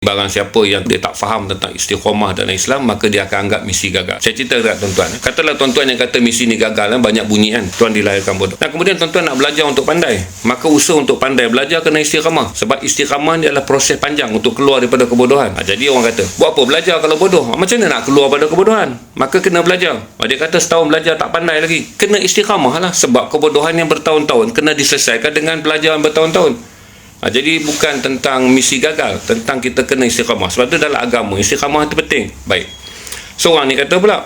Barang siapa yang dia tak faham tentang istiqamah dalam Islam, maka dia akan anggap misi gagal. Saya cerita dekat tuan-tuan, katalah tuan-tuan yang kata misi ni gagal, banyak bunyi kan, tuan dilahirkan bodoh. Dan kemudian tuan-tuan nak belajar untuk pandai, maka usaha untuk pandai belajar kena istiqamah. Sebab istiqamah ni adalah proses panjang untuk keluar daripada kebodohan. Jadi orang kata, buat apa belajar kalau bodoh? Macam mana nak keluar daripada kebodohan? Maka kena belajar. Dia kata setahun belajar tak pandai lagi, kena istiqamah lah. Sebab kebodohan yang bertahun-tahun kena diselesaikan dengan belajar yang bertahun-tahun. Jadi bukan tentang misi gagal, tentang kita kena istiqamah. Sebab tu dalam agama istiqamah itu penting. Baik, seorang ni kata pula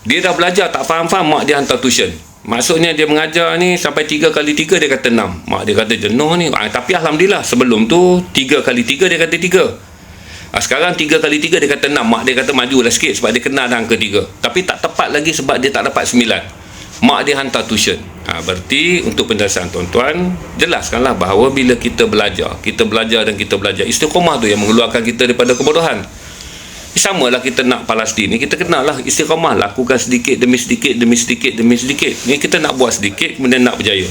dia dah belajar tak faham-faham, mak dia hantar tuition. Maksudnya dia mengajar ni sampai 3 kali 3 dia kata 6. Mak dia kata jenuh ni. Tapi Alhamdulillah, sebelum tu 3 kali 3 dia kata 3. Sekarang 3 kali 3 dia kata 6. Mak dia kata majulah sikit sebab dia kenal dah angka 3. Tapi tak tepat lagi sebab dia tak dapat 9. Mak dia hantar tuition. Berarti untuk penjelasan tuan-tuan, jelaskanlah bahawa bila kita belajar dan kita belajar, istiqamah tu yang mengeluarkan kita daripada kebodohan. Samalah kita nak Palestin ni, kita kenallah istiqamah, lakukan sedikit demi sedikit demi sedikit demi sedikit. Ni kita nak buat sedikit kemudian nak berjaya.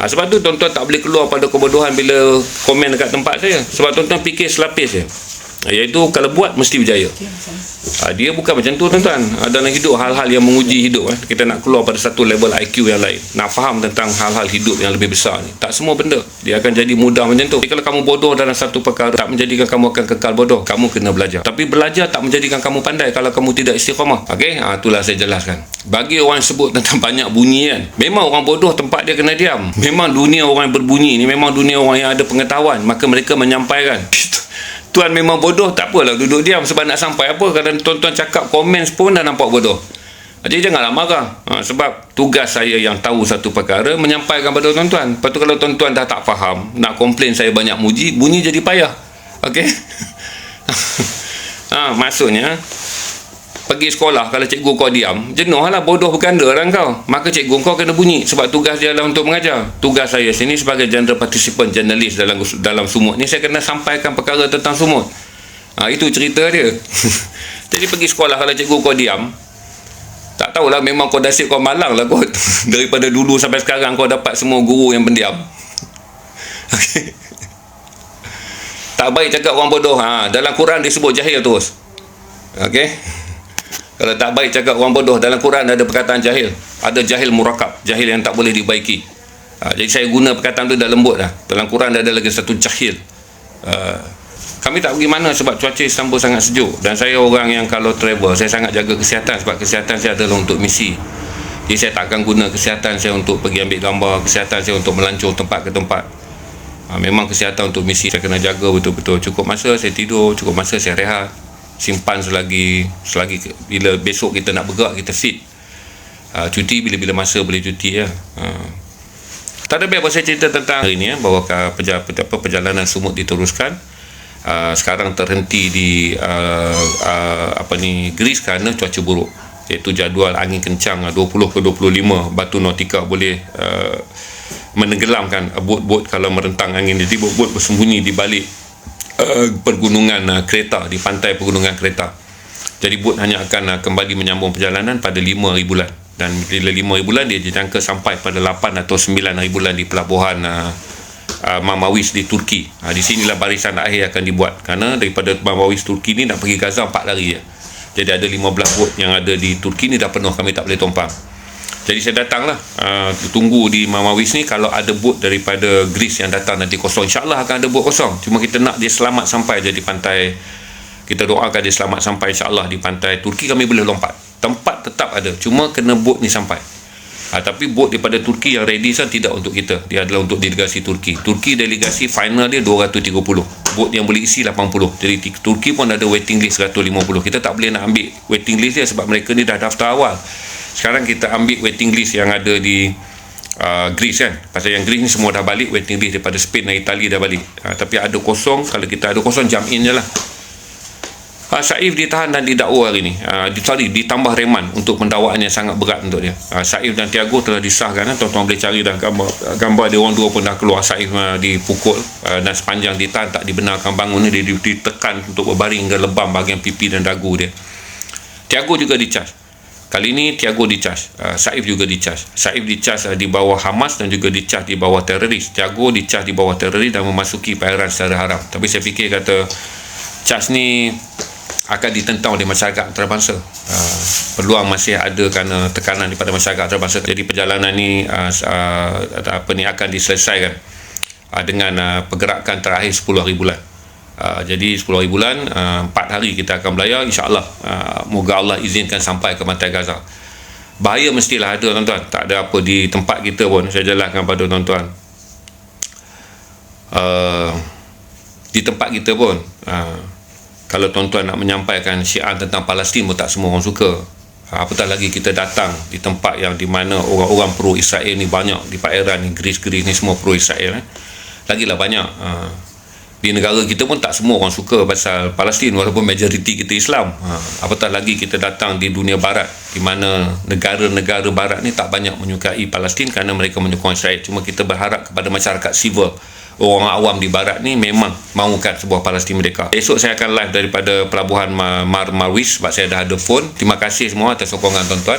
Sebab tu tuan-tuan tak boleh keluar pada kebodohan bila komen dekat tempat saya. Sebab tuan-tuan fikir selapis je, iaitu kalau buat mesti berjaya. Dia bukan macam tu tuan-tuan. Dalam hidup hal-hal yang menguji hidup, kita nak keluar pada satu level IQ yang lain, nak faham tentang hal-hal hidup yang lebih besar ni. Tak semua benda dia akan jadi mudah macam tu. Jadi kalau kamu bodoh dalam satu perkara, tak menjadikan kamu akan kekal bodoh. Kamu kena belajar. Tapi belajar tak menjadikan kamu pandai kalau kamu tidak istiqamah. Okey, itulah saya jelaskan. Bagi orang sebut tentang banyak bunyi kan, memang orang bodoh tempat dia kena diam. Memang dunia orang yang berbunyi ni memang dunia orang yang ada pengetahuan, maka mereka menyampaikan. Tuan memang bodoh, tak apalah duduk diam sebab nak sampai apa. Kadang tuan-tuan cakap komen pun dah nampak bodoh. Jadi janganlah marah. Sebab tugas saya yang tahu satu perkara menyampaikan pada tuan-tuan. Lepas tu kalau tuan-tuan dah tak faham, nak komplain saya banyak muji, bunyi jadi payah. Okey. Maksudnya pergi sekolah, kalau cikgu kau diam, jenuh lah, bodoh berganda lah kau. Maka cikgu kau kena bunyi sebab tugas dia adalah untuk mengajar. Tugas saya sini sebagai general participant, jurnalis dalam sumut ni, saya kena sampaikan perkara tentang sumut. Itu cerita dia. Jadi pergi sekolah, kalau cikgu kau diam, tak tahulah, memang kau nasib kau malang lah kot. Daripada dulu sampai sekarang kau dapat semua guru yang pendiam. Okay. Tak baik cakap orang bodoh. Dalam Quran disebut jahil terus. Okey. Kalau tak baik cakap orang bodoh, dalam Quran ada perkataan jahil. Ada jahil murakab, jahil yang tak boleh dibaiki. Jadi saya guna perkataan tu dah lembut dah. Dalam Quran ada lagi satu jahil. Kami tak pergi mana sebab cuaca Istanbul sangat sejuk. Dan saya orang yang kalau travel, saya sangat jaga kesihatan. Sebab kesihatan saya adalah untuk misi. Jadi saya tak akan guna kesihatan saya untuk pergi ambil gambar. Kesihatan saya untuk melancong tempat ke tempat. Memang kesihatan untuk misi, saya kena jaga betul-betul. Cukup masa saya tidur, cukup masa saya rehat. Simpan selagi bila besok kita nak bergerak, kita fit. Cuti bila-bila masa boleh cuti ya. Tak ada baik saya cerita tentang hari ni bahawa perjalanan sumut diteruskan. Sekarang terhenti di Greece kerana cuaca buruk, iaitu jadual angin kencang 20 ke 25 batu nautika boleh menenggelamkan bot-bot kalau merentang angin. Jadi bot-bot bersembunyi di balik pergunungan Kreta, di pantai pergunungan Kreta. Jadi bot hanya akan kembali menyambung perjalanan pada 5 hari bulan. Dan bila 5 hari bulan, dia dijangka sampai pada 8 atau 9 hari bulan di pelabuhan Marmaris di Turki. Di sinilah barisan akhir akan dibuat. Kerana daripada Marmaris Turki ni nak pergi Gaza 4 hari je. Jadi ada 15 bot yang ada di Turki ni dah penuh, kami tak boleh tumpang. Jadi saya datanglah, tunggu di Marmaris ni. Kalau ada bot daripada Greece yang datang nanti kosong, insyaAllah akan ada bot kosong. Cuma kita nak dia selamat sampai je di pantai. Kita doakan dia selamat sampai insyaAllah di pantai Turki, kami boleh lompat. Tempat tetap ada, cuma kena bot ni sampai. Tapi bot daripada Turki yang ready tidak untuk kita. Dia adalah untuk delegasi Turki. Turki delegasi final dia 230. Bot yang boleh isi 80. Jadi Turki pun ada waiting list 150. Kita tak boleh nak ambil waiting list dia sebab mereka ni dah daftar awal. Sekarang kita ambil waiting list yang ada di Greece kan. Pasal yang Greece ni semua dah balik, waiting list daripada Spain dan Itali dah balik. Tapi ada kosong, kalau kita ada kosong jump in je lah. Saif ditahan dan didakwa hari ni. Ditambah reman untuk pendakwaan yang sangat berat untuk dia. Saif dan Tiago telah disahkan. Tuan-tuan boleh cari dah gambar dia orang dua pun dah keluar. Saif dipukul dan sepanjang ditahan tak dibenarkan bangun, dia ditekan untuk berbaring hingga lebam bahagian pipi dan dagu dia. Tiago juga dicas. Kali ini Tiago dicas, Saif juga dicas. Saif dicas di bawah Hamas dan juga dicas di bawah teroris. Tiago dicas di bawah teroris dan memasuki perairan secara haram. Tapi saya fikir kata Charge ni akan ditentang oleh masyarakat antarabangsa. Peluang masih ada kerana tekanan daripada masyarakat antarabangsa. Jadi perjalanan ni akan diselesaikan dengan pergerakan terakhir 10 hari bulan. Jadi 10 hari bulan, 4 hari kita akan belayar, insya-Allah. Moga Allah izinkan sampai ke pantai Gaza. Bahaya mestilah ada, tuan-tuan. Tak ada apa di tempat kita pun. Saya jelaskan pada tuan-tuan. Di tempat kita pun, kalau tuan-tuan nak menyampaikan syiar tentang Palestin pun tak semua orang suka. Apatah lagi kita datang di tempat yang di mana orang-orang pro-Israel ni banyak. Di Pak Iran ni, Greece ni semua pro-Israel. Lagilah banyak. Di negara kita pun tak semua orang suka pasal Palestin, walaupun majoriti kita Islam. Apatah lagi kita datang di dunia barat, di mana negara-negara barat ni tak banyak menyukai Palestin kerana mereka menyokong Israel. Cuma kita berharap kepada masyarakat sivil, orang awam di barat ni memang mahukan sebuah Palestin merdeka. Esok saya akan live daripada pelabuhan Marwis sebab saya dah ada phone. Terima kasih semua atas sokongan tuan-tuan.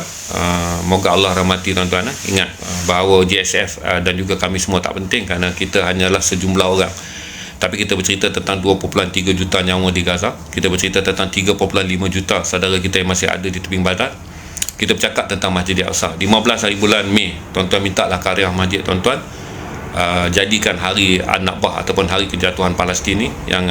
Moga Allah rahmati tuan-tuan. Ingat bahawa GSF dan juga kami semua tak penting kerana kita hanyalah sejumlah orang. Tapi kita bercerita tentang 2.3 juta nyawa di Gaza. Kita bercerita tentang 3.5 juta saudara kita yang masih ada di tebing barat. Kita bercakap tentang Masjid Al-Aqsa. 15 hari bulan Mei, tuan-tuan mintalah karya masjid tuan-tuan. Jadikan hari An-Nakbah ataupun hari kejatuhan Palestin ni yang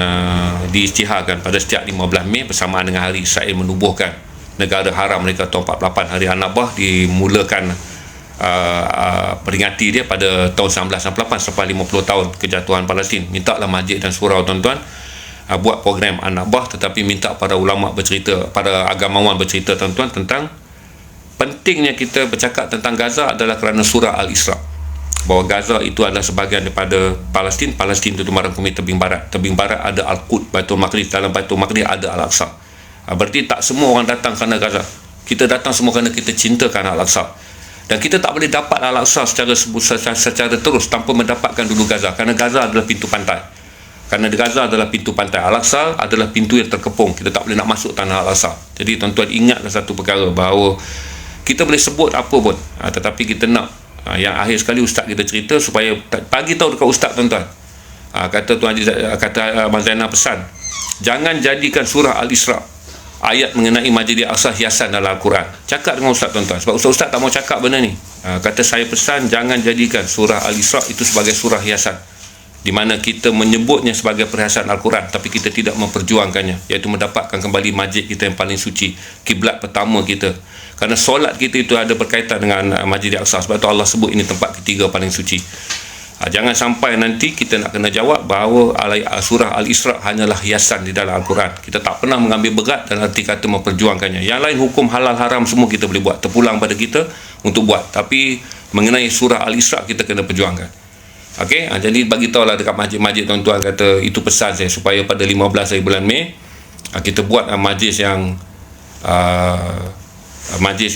diisytiharkan pada setiap 15 Mei bersamaan dengan hari Israel menubuhkan negara haram mereka tahun 48. Hari An-Nakbah dimulakan peringati dia pada tahun 1968 selepas 50 tahun kejatuhan Palestin. Mintalah masjid dan surau tuan-tuan buat program An-Nakbah, tetapi minta para ulama bercerita, para agamawan bercerita tuan-tuan tentang pentingnya kita bercakap tentang Gaza adalah kerana surah Al-Isra, bahawa Gaza itu adalah sebahagian daripada Palestin. Palestin itu merangkumi tebing barat. Tebing barat ada Al-Quds, Baitul Maqdis. Dalam Baitul Maqdis ada Al-Aqsa. Berarti tak semua orang datang kerana Gaza. Kita datang semua kerana kita cinta kerana Al-Aqsa. Dan kita tak boleh dapat Al-Aqsa secara terus tanpa mendapatkan dulu Gaza. Kerana Gaza adalah pintu pantai. Kerana Gaza adalah pintu pantai. Al-Aqsa adalah pintu yang terkepung. Kita tak boleh nak masuk tanah Al-Aqsa. Jadi tuan-tuan ingatlah satu perkara, bahawa kita boleh sebut apa pun, tetapi kita nak yang akhir sekali ustaz kita cerita supaya bagi tahu dekat ustaz tuan-tuan. Kata Tuan Haji, kata Abang Zainal pesan, jangan jadikan surah Al-Isra ayat mengenai Masjid Al-Aqsa hiasan dalam Al-Quran. Cakap dengan ustaz tuan-tuan, sebab ustaz tak mau cakap benda ni. Kata saya pesan jangan jadikan surah Al-Isra itu sebagai surah hiasan, di mana kita menyebutnya sebagai perhiasan Al-Quran tapi kita tidak memperjuangkannya, iaitu mendapatkan kembali masjid kita yang paling suci, kiblat pertama kita. Kerana solat kita itu ada berkaitan dengan Masjid Al-Aqsa. Sebab tu Allah sebut ini tempat ketiga paling suci. Jangan sampai nanti kita nak kena jawab bahawa surah Al-Isra hanyalah hiasan di dalam Al-Quran. Kita tak pernah mengambil berat dan arti kata memperjuangkannya. Yang lain hukum halal haram semua kita boleh buat, terpulang pada kita untuk buat. Tapi mengenai surah Al-Isra kita kena perjuangkan. Okey, jadi bagi tahulah dekat masjid-masjid tuan-tuan, kata itu pesan saya supaya pada 15 hari bulan Mei kita buat majlis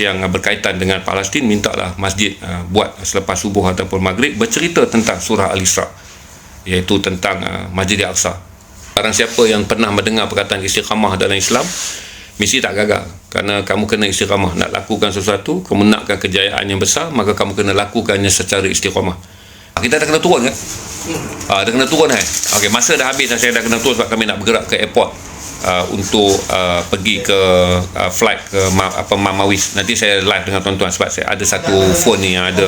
yang berkaitan dengan Palestin. Mintalah masjid buat selepas subuh ataupun maghrib bercerita tentang surah Al-Isra, iaitu tentang Masjid Al-Aqsa. Barang siapa yang pernah mendengar perkataan istiqamah dalam Islam, mesti tak gagal. Kerana kamu kena istiqamah. Nak lakukan sesuatu, kamu nakkan kejayaan yang besar, maka kamu kena lakukannya secara istiqamah. Kita dah kena turun kan? Dah kena turun kan? Okey, masa dah habis dan saya dah kena turun sebab kami nak bergerak ke airport untuk pergi ke flight ke Marwis. Nanti saya live dengan tuan-tuan sebab saya ada satu phone ni yang ada